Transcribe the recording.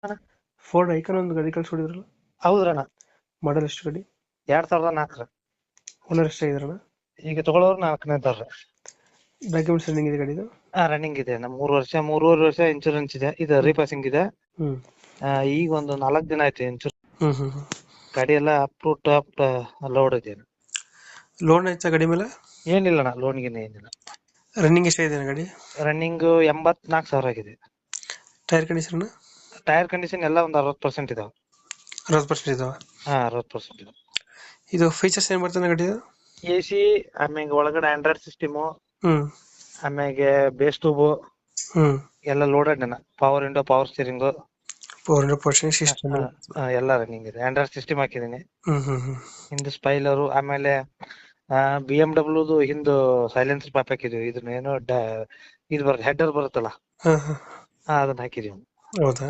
ಅಣ್ಣ Ford icon ಒಂದು ಗಾಡಿ ಕಳ್ಸಿಡಿದ್ರಲ್ಲ, ಹೌದ್ರಣ್ಣ. ಮಾಡಲ್ ಎಷ್ಟು ಗಾಡಿ? 2004. ಓನರ್ ಎಷ್ಟಾಗಿದ್ರಣ್ಣ? ಈಗ ತಗೊಳ್ಳೋರು 4ನೇದಾರ. ಡಾಕ್ಯುಮೆಂಟ್ಸ್ ರನ್ನಿಂಗ್ ಇದೆ ಗಾಡಿದು? ರನ್ನಿಂಗ್ ಇದೆ. ನಮ್ಮ 3 ವರ್ಷ ಇನ್ಶೂರೆನ್ಸ್ ಇದೆ. ಇದು ರೀಪಾಸಿಂಗ್ ಇದೆ. ಹ್ಮ್ ಈಗ ಒಂದು 4 ದಿನ ಆಯ್ತು ಇನ್ಶೂರೆನ್ಸ್. ಹ್ಮ್. ಗಾಡಿ ಎಲ್ಲ ಅಪ್ ಟು ಟಾಪ್ ಲೋಡ್ ಇದೆ. ಲೋನ್ ಐತಾ ಗಾಡಿ ಮೇಲೆ? ಏನಿಲ್ಲಣ್ಣ, ಲೋನ್ಗಿನ ಏನಿಲ್ಲ. ರನ್ನಿಂಗ್ ಎಷ್ಟಾಗಿದೆ ಗಾಡಿ? ರನ್ನಿಂಗ್ 84,000 ಆಗಿದೆ. Tyre condition? ಟೈರ್ ಕಂಡೀಷನ್ ಎಲ್ಲ ಒಂದು 60% ಇದಾವೆ. 60% ಇದಾವ? 60% ಇದಾವೆ. ಇದು ಫೀಚರ್ಸ್ ಏನ್ ಬರ್ತದೆ ಗಾಡಿದು? AC, ಆಮ್ಯಾಗ ಒಳಗಡೆ ಆಂಡ್ರಾಯ್ಡ್ ಸಿಸ್ಟಮು, ಹ್ಮ್ ಆಮ್ಯಾಗೆ ಬೇಸ್ ಟ್ಯೂಬ್ ಹ್ಮ್. ಎಲ್ಲ ಲೋಡೆಡ್ ಅಣ್ಣ. Power window, power steering 400% system? ಎಲ್ಲ ರನ್ನಿಂಗ್ ಇದೆ. ಆಂಡ್ರಾಯ್ಡ್ ಸಿಸ್ಟಮ್ ಹಾಕಿದೀನಿ. ಹ್ಮ್. ಹಿಂದ್ ಸ್ಪೈಲರು, ಆಮೇಲೆ BMW ಹಿಂದು ಸೈಲೆನ್ಸರ್ ಪಾಪ್ ಹಾಕಿದೀವಿ. ಇದನ್ನ ಏನೋ ಇದು ಬರುತ್ತೆ, ಹೆಡರ್ ಬರುತ್ತಲ್ಲ, ಹಾ. ಅದನ್ನ ಹಾಕಿದೀವಿ. ಹೌದಾ?